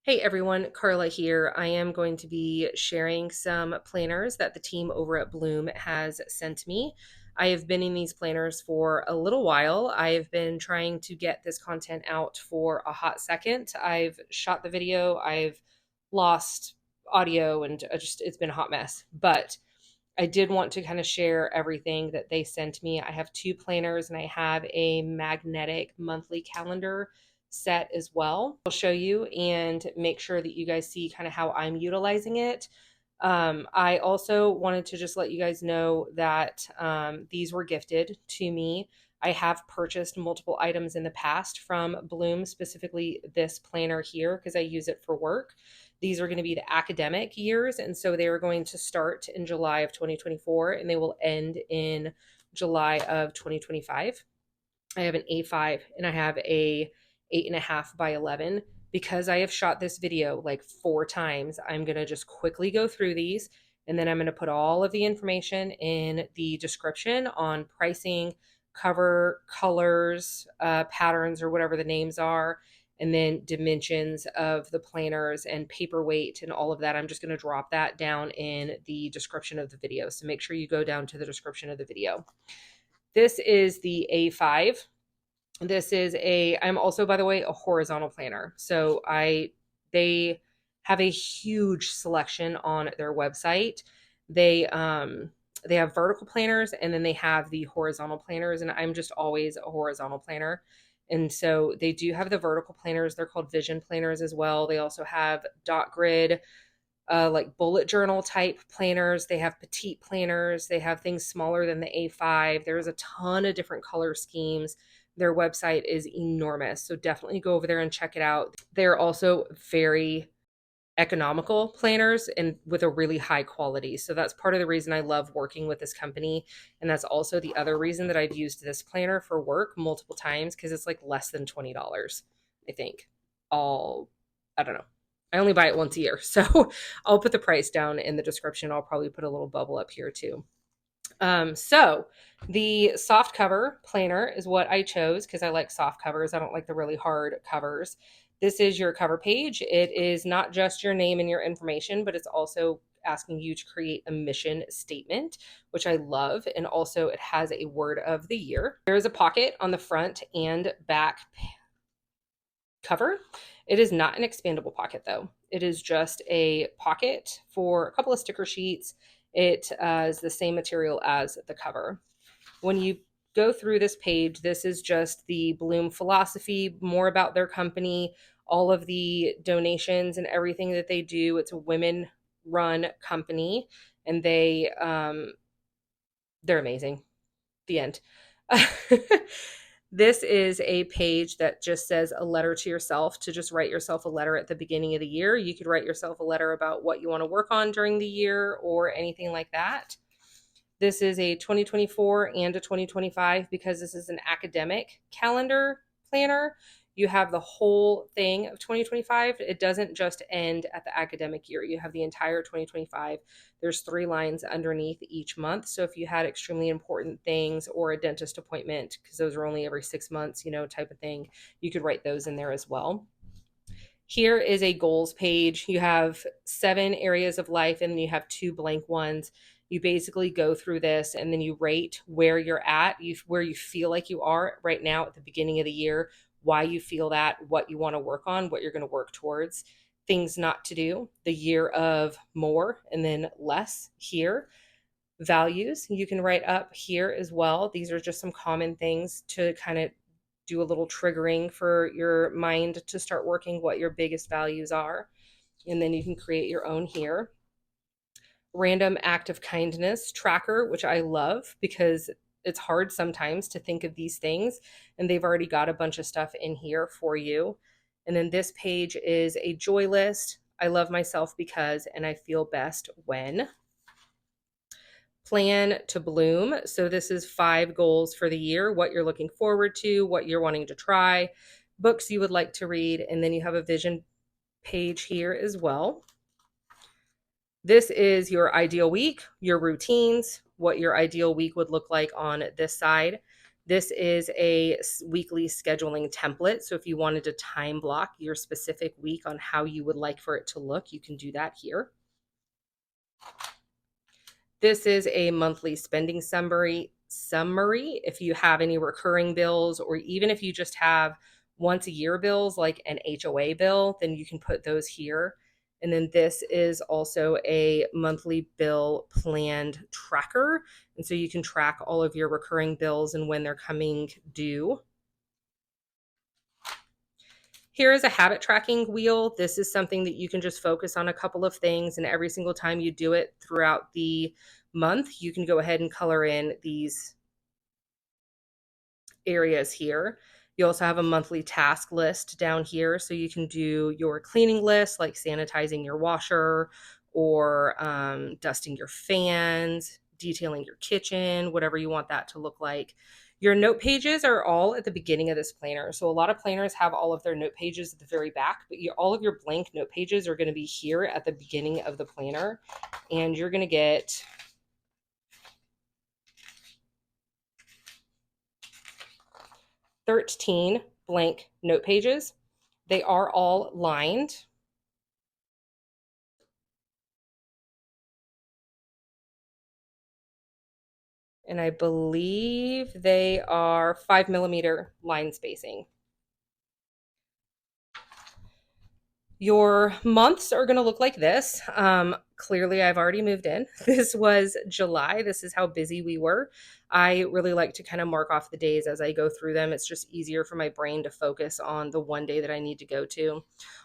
Hey everyone, Carla here. I am going to be sharing some planners that the team over at Bloom has sent me. I have been in these planners for a little while. I have been trying to get this content out for a hot second. I've shot the video, I've lost audio, and it's been a hot mess. But I did want to kind of share everything that they sent me. I have two planners and I have a magnetic monthly calendar set as well. I'll show you and make sure that you guys see kind of how I'm utilizing it. I also wanted to just let you guys know that these were gifted to me. I have purchased multiple items in the past from Bloom, specifically this planner here, because I use it for work. These are going to be the academic years, and so they are going to start in July of 2024 and they will end in July of 2025. I have an A5 and I have a 8.5 by 11. Because I have shot this video like 4 times, I'm going to just quickly go through these and then I'm going to put all of the information in the description on pricing, cover, colors, patterns, or whatever the names are, and then dimensions of the planners and paperweight and all of that. I'm just going to drop that down in the description of the video. So make sure you go down to the description of the video. This is the A5. I'm also, by the way, a horizontal planner. So they have a huge selection on their website. They have vertical planners and then they have the horizontal planners, and I'm just always a horizontal planner. And so they do have the vertical planners. They're called vision planners as well. They also have dot grid, like bullet journal type planners. They have petite planners. They have things smaller than the A5. There's a ton of different color schemes. Their website is enormous. So definitely go over there and check it out. They're also very economical planners and with a really high quality. So that's part of the reason I love working with this company. And that's also the other reason that I've used this planner for work multiple times, because it's like less than $20, I think. I don't know. I only buy it once a year. So I'll put the price down in the description. I'll probably put a little bubble up here too. So the soft cover planner is what I chose because I like soft covers. I don't like the really hard covers. This is your cover page. It is not just your name and your information, but it's also asking you to create a mission statement, which I love. And also it has a word of the year. There is a pocket on the front and back cover. It is not an expandable pocket though. It is just a pocket for a couple of sticker sheets. It is the same material as the cover. When you go through this page, this is just the Bloom philosophy, more about their company, all of the donations and everything that they do. It's a women-run company, and they're amazing. The end. This is a page that just says a letter to yourself, to just write yourself a letter at the beginning of the year. You could write yourself a letter about what you want to work on during the year or anything like that. This is a 2024 and a 2025 because this is an academic calendar planner. You have the whole thing of 2025. It doesn't just end at the academic year. You have the entire 2025. There's 3 lines underneath each month. So if you had extremely important things or a dentist appointment, because those are only every 6 months, type of thing, you could write those in there as well. Here is a goals page. You have 7 areas of life and then you have 2 blank ones. You basically go through this and then you rate where you're at, where you feel like you are right now at the beginning of the year, why you feel that, what you want to work on, what you're going to work towards, things not to do, the year of more and then less here. Values you can write up here as well. These are just some common things to kind of do a little triggering for your mind to start working what your biggest values are. And then you can create your own here. Random act of kindness tracker, which I love because it's hard sometimes to think of these things, and they've already got a bunch of stuff in here for you. And then this page is a joy list. I love myself because, and I feel best when. Plan to bloom. So this is 5 goals for the year, what you're looking forward to, what you're wanting to try, books you would like to read, and then you have a vision page here as well. This is your ideal week, your routines, what your ideal week would look like on this side. This is a weekly scheduling template. So if you wanted to time block your specific week on how you would like for it to look, you can do that here. This is a monthly spending summary. If you have any recurring bills, or even if you just have once a year bills like an HOA bill, then you can put those here. And then this is also a monthly bill planned tracker. And so you can track all of your recurring bills and when they're coming due. Here is a habit tracking wheel. This is something that you can just focus on a couple of things, and every single time you do it throughout the month, you can go ahead and color in these areas here. You also have a monthly task list down here, so you can do your cleaning list, like sanitizing your washer or dusting your fans, detailing your kitchen, whatever you want that to look like. Your note pages are all at the beginning of this planner. So a lot of planners have all of their note pages at the very back, but all of your blank note pages are going to be here at the beginning of the planner. And you're going to get 13 blank note pages. They are all lined. And I believe they are 5mm line spacing. Your months are going to look like this. Clearly, I've already moved in. This was July. This is how busy we were. I really like to kind of mark off the days as I go through them. It's just easier for my brain to focus on the one day that I need to go to.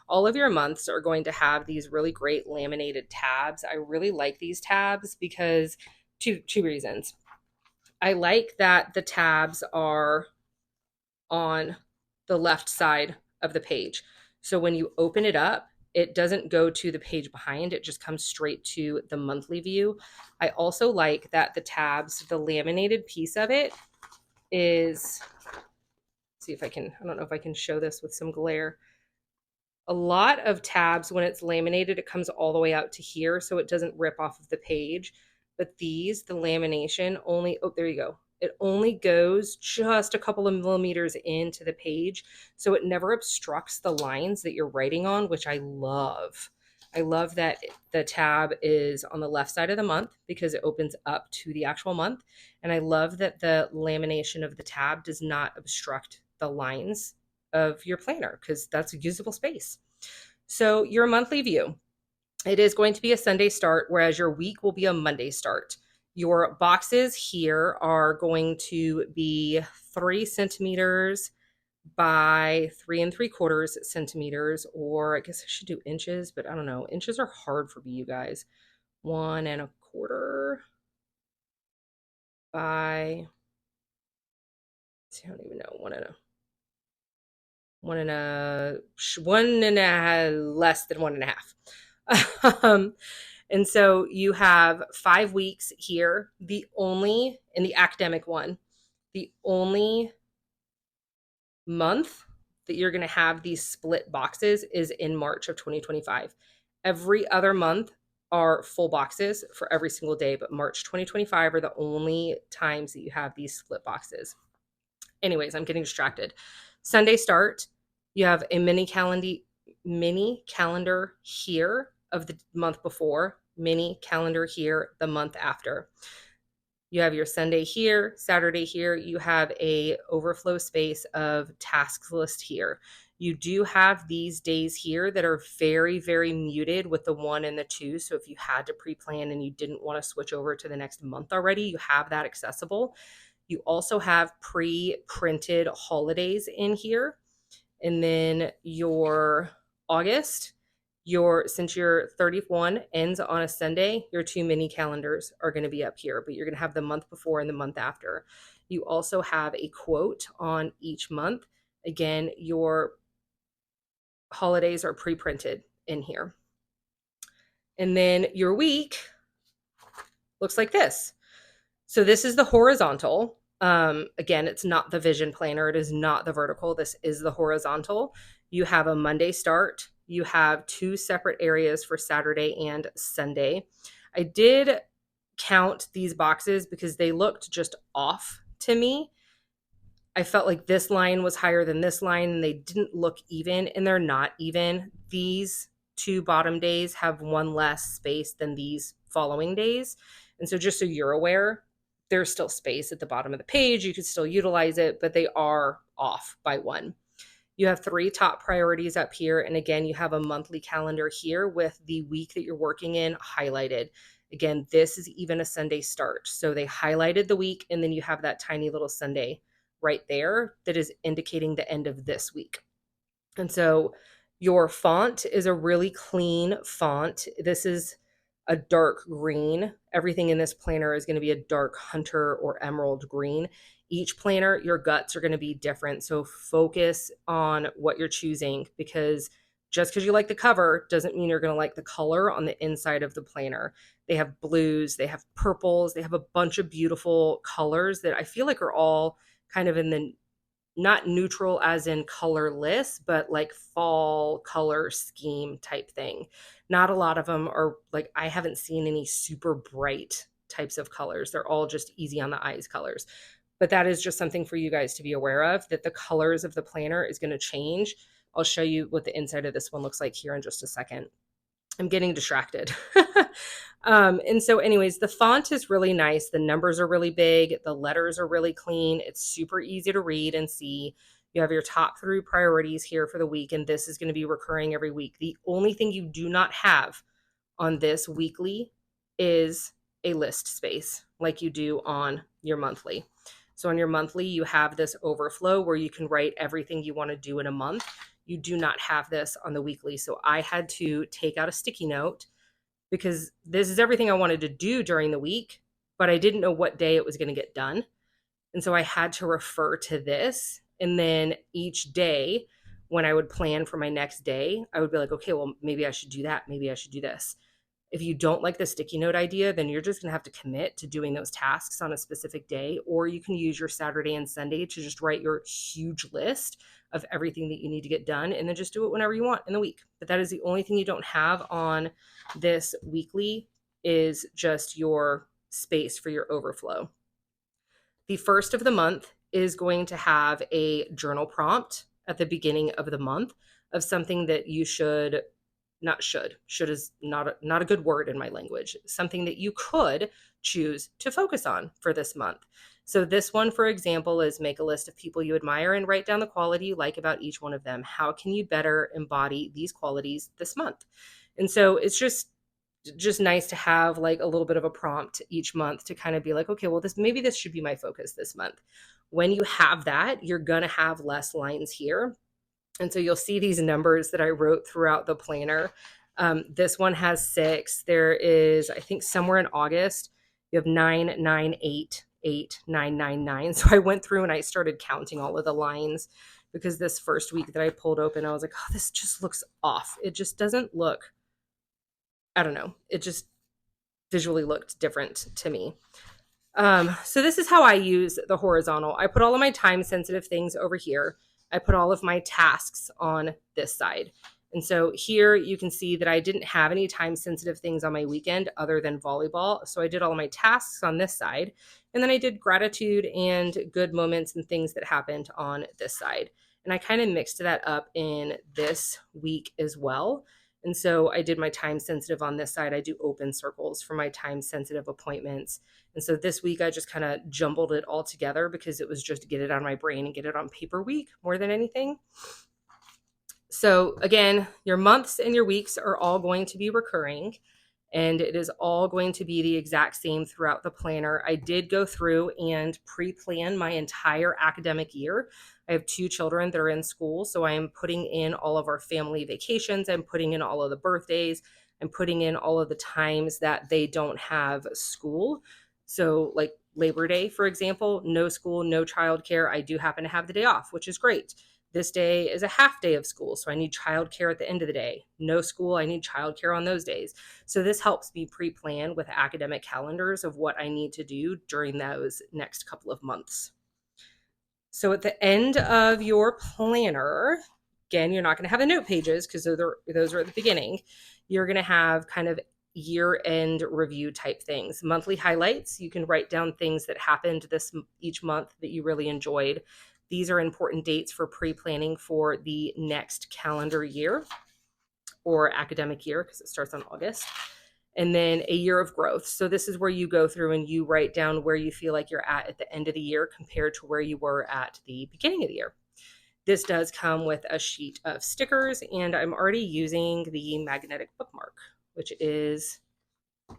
All of your months are going to have these really great laminated tabs. I really like these tabs because two reasons. I like that the tabs are on the left side of the page. So when you open it up, it doesn't go to the page behind, it just comes straight to the monthly view. I also like that the tabs, the laminated piece of it is, see if I can, I don't know if I can show this with some glare. A lot of tabs, when it's laminated, it comes all the way out to here, so it doesn't rip off of the page. But these, the lamination only, oh, there you go. It only goes just a couple of millimeters into the page, so it never obstructs the lines that you're writing on, which I love. I love that the tab is on the left side of the month because it opens up to the actual month. And I love that the lamination of the tab does not obstruct the lines of your planner because that's a usable space. So your monthly view, it is going to be a Sunday start, whereas your week will be a Monday start. Your boxes here are going to be 3 centimeters by 3 3/4 centimeters, or I guess I should do inches, but I don't know. Inches are hard for me, you guys. 1 1/4 by, I don't even know, less than 1.5. And so you have 5 weeks here. The only, in the academic one, the only month that you're going to have these split boxes is in March of 2025. Every other month are full boxes for every single day, but March 2025 are the only times that you have these split boxes. Anyways, I'm getting distracted. Sunday start, you have a mini calendar here of the month before, mini calendar here the month after. You have your Sunday here, Saturday here. You have a overflow space of tasks list here. You do have these days here that are very, very muted with the 1 and the 2. So if you had to pre-plan and you didn't want to switch over to the next month already, you have that accessible. You also have pre-printed holidays in here. And then your August, since your 31 ends on a Sunday, your 2 mini calendars are going to be up here, but you're going to have the month before and the month after. You also have a quote on each month. Again, your holidays are pre-printed in here. And then your week looks like this. So this is the horizontal. Again, it's not the vision planner. It is not the vertical. This is the horizontal. You have a Monday start. You have 2 separate areas for Saturday and Sunday. I did count these boxes because they looked just off to me. I felt like this line was higher than this line and they didn't look even, and they're not even. These two bottom days have one less space than these following days. And so just so you're aware, there's still space at the bottom of the page. You could still utilize it, but they are off by one. You have 3 top priorities up here. And again, you have a monthly calendar here with the week that you're working in highlighted. Again, this is even a Sunday start. So they highlighted the week, and then you have that tiny little Sunday right there that is indicating the end of this week. And so your font is a really clean font. This is a dark green. Everything in this planner is going to be a dark hunter or emerald green. Each planner, your guts are going to be different. So focus on what you're choosing, because just because you like the cover doesn't mean you're going to like the color on the inside of the planner. They have blues, they have purples, they have a bunch of beautiful colors that I feel like are all kind of in the not neutral as in colorless, but like fall color scheme type thing. Not a lot of them are like, I haven't seen any super bright types of colors. They're all just easy on the eyes colors. But that is just something for you guys to be aware of, that the colors of the planner is going to change. I'll show you what the inside of this one looks like here in just a second. I'm getting distracted. And so anyways, the font is really nice. The numbers are really big. The letters are really clean. It's super easy to read and see. You have your top 3 priorities here for the week, and this is going to be recurring every week. The only thing you do not have on this weekly is a list space like you do on your monthly. So on your monthly, you have this overflow where you can write everything you want to do in a month. You do not have this on the weekly. So I had to take out a sticky note because this is everything I wanted to do during the week, but I didn't know what day it was going to get done. And so I had to refer to this. And then each day, when I would plan for my next day, I would be like, okay, well, maybe I should do that. Maybe I should do this. If you don't like the sticky note idea, then you're just going to have to commit to doing those tasks on a specific day, or you can use your Saturday and Sunday to just write your huge list of everything that you need to get done, and then just do it whenever you want in the week. But that is the only thing you don't have on this weekly, is just your space for your overflow. The first of the month is going to have a journal prompt at the beginning of the month of something that you should is not a good word in my language, something that you could choose to focus on for this month. So this one, for example, is make a list of people you admire and write down the quality you like about each one of them. How can you better embody these qualities this month? And so it's just nice to have like a little bit of a prompt each month to kind of be like, okay, well, this should be my focus this month. When you have that, you're going to have less lines here. And so you'll see these numbers that I wrote throughout the planner. This one has 6. There is, I think somewhere in August, you have 9, 9, 8, 8, 9, 9, 9. So I went through and I started counting all of the lines, because this first week that I pulled open, I was like, oh, this just looks off. It just doesn't look, I don't know. It just visually looked different to me. So this is how I use the horizontal. I put all of my time sensitive things over here. I put all of my tasks on this side. And so here you can see that I didn't have any time sensitive things on my weekend other than volleyball. So I did all of my tasks on this side. And then I did gratitude and good moments and things that happened on this side. And I kind of mixed that up in this week as well. And so I did my time sensitive on this side. I do open circles for my time sensitive appointments. And so this week I just kind of jumbled it all together because it was just to get it on my brain and get it on paper week more than anything. So again, your months and your weeks are all going to be recurring, and it is all going to be the exact same throughout the planner. I did go through and pre-plan my entire academic year. I have 2 children that are in school, so I am putting in all of our family vacations. I'm putting in all of the birthdays. I'm putting in all of the times that they don't have school. So like Labor Day, for example, no school, no childcare. I do happen to have the day off, which is great. This day is a half day of school, so I need childcare at the end of the day. No school, I need childcare on those days. So this helps me pre-plan with academic calendars of what I need to do during those next couple of months. So at the end of your planner, again, you're not going to have the note pages because those are at the beginning. You're going to have kind of year-end review type things. Monthly highlights, you can write down things that happened each month that you really enjoyed. These are important dates for pre-planning for the next calendar year or academic year, because it starts on August. And then a year of growth. So this is where you go through and you write down where you feel like you're at the end of the year compared to where you were at the beginning of the year. This does come with a sheet of stickers, and I'm already using the magnetic bookmark, which is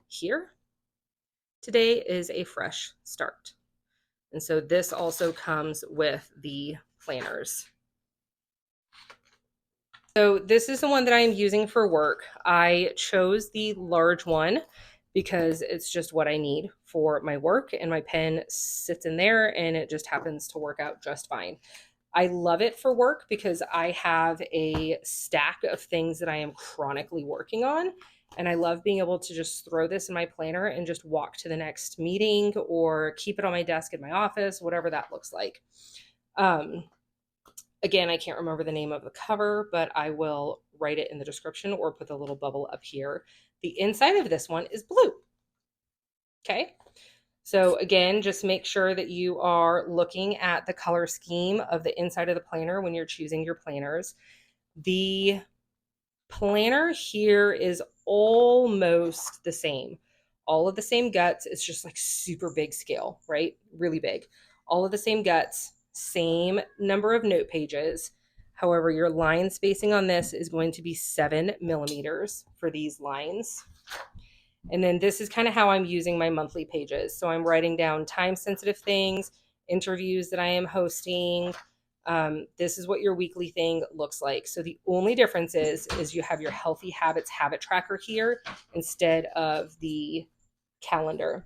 here. Today is a fresh start. And so this also comes with the planners. So this is the one that I am using for work. I chose the large one because it's just what I need for my work, and my pen sits in there and it just happens to work out just fine. I love it for work because I have a stack of things that I am chronically working on. And I love being able to just throw this in my planner and just walk to the next meeting or keep it on my desk in my office, whatever that looks like. Again, I can't remember the name of the cover, but I will write it in the description or put the little bubble up here. The inside of this one is blue. Okay. So again, just make sure that you are looking at the color scheme of the inside of the planner when you're choosing your planners. The planner here is almost the same. All of the same guts. It's just like super big scale, right? Really big. All of the same guts, same number of note pages. However, your line spacing on this is going to be 7 millimeters for these lines. And then this is kind of how I'm using my monthly pages. So I'm writing down time-sensitive things, interviews that I am hosting. This is what your weekly thing looks like. So the only difference is you have your healthy habits habit tracker here instead of the calendar.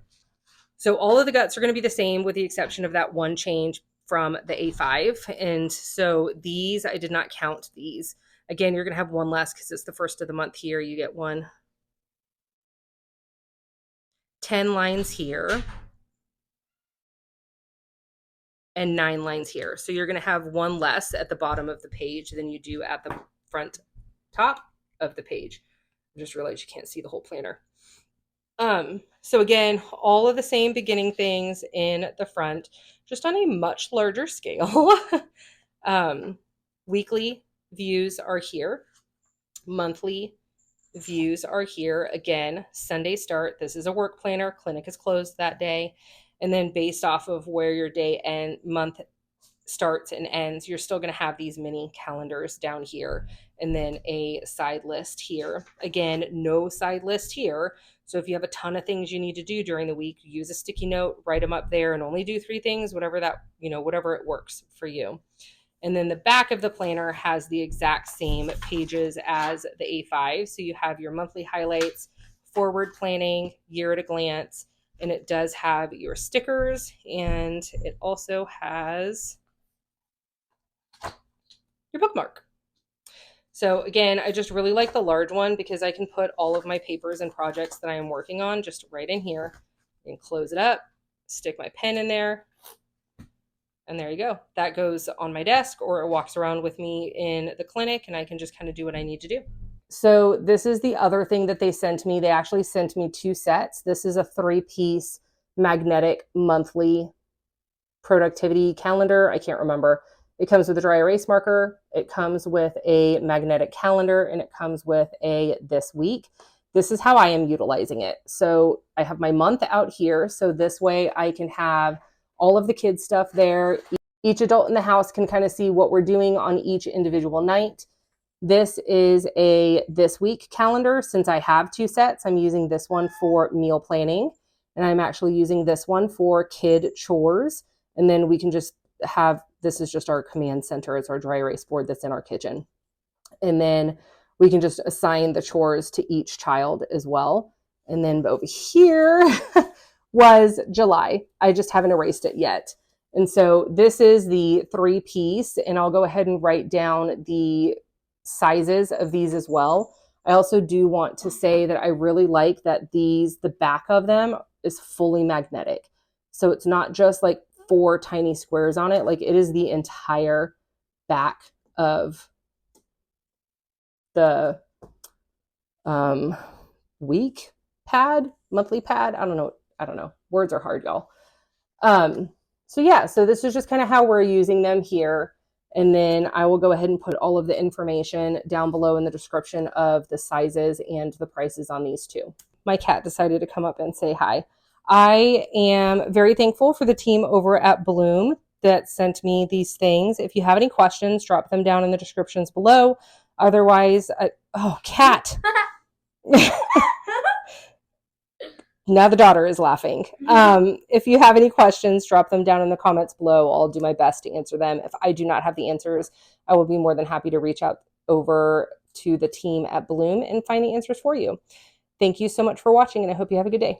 So all of the guts are going to be the same with the exception of that one change from the A5. And so these, I did not count these. Again, you're going to have one less because it's the first of the month here. You get 10 lines here and 9 lines here. So you're going to have one less at the bottom of the page than you do at the front top of the page. I just realized you can't see the whole planner. So again, all of the same beginning things in the front, just on a much larger scale. Weekly views are here. Monthly views are here. Again, Sunday start. This is a work planner. Clinic is closed that day. And then based off of where your day and month starts and ends, you're still going to have these mini calendars down here and then a side list here. Again, no side list here. So if you have a ton of things you need to do during the week, use a sticky note, write them up there and only do 3 things, whatever that, whatever it works for you. And then the back of the planner has the exact same pages as the A5. So you have your monthly highlights, forward planning, year at a glance, and it does have your stickers, and it also has your bookmark. So again, I just really like the large one because I can put all of my papers and projects that I am working on just right in here and close it up, stick my pen in there, and there you go. That goes on my desk or it walks around with me in the clinic and I can just kind of do what I need to do. So this is the other thing that they sent me. They actually sent me 2 sets. This is a 3-piece magnetic monthly productivity calendar. I can't remember. It comes with a dry erase marker. It comes with a magnetic calendar and it comes with a this week. This is how I am utilizing it. So I have my month out here. So this way I can have all of the kids stuff there. Each adult in the house can kind of see what we're doing on each individual night. This is a this week calendar. Since I have 2 sets, I'm using this one for meal planning and I'm actually using this one for kid chores. And then we can just have, this is just our command center. It's our dry erase board that's in our kitchen. And then we can just assign the chores to each child as well. And then over here was July. I just haven't erased it yet. And so this is the 3-piece, and I'll go ahead and write down the sizes of these as well. I also do want to say that I really like that the back of them is fully magnetic. So it's not just like 4 tiny squares on it. Like it is the entire back of the week pad, monthly pad. I don't know. Words are hard, y'all. So yeah, so this is just kind of how we're using them here. And then I will go ahead and put all of the information down below in the description of the sizes and the prices on these two. My cat decided to come up and say hi. I am very thankful for the team over at Bloom that sent me these things. If you have any questions, drop them down in the descriptions below. Otherwise, oh, cat. Now the daughter is laughing. If you have any questions, drop them down in the comments below. I'll do my best to answer them. If I do not have the answers, I will be more than happy to reach out over to the team at Bloom and find the answers for you. Thank you so much for watching, and I hope you have a good day.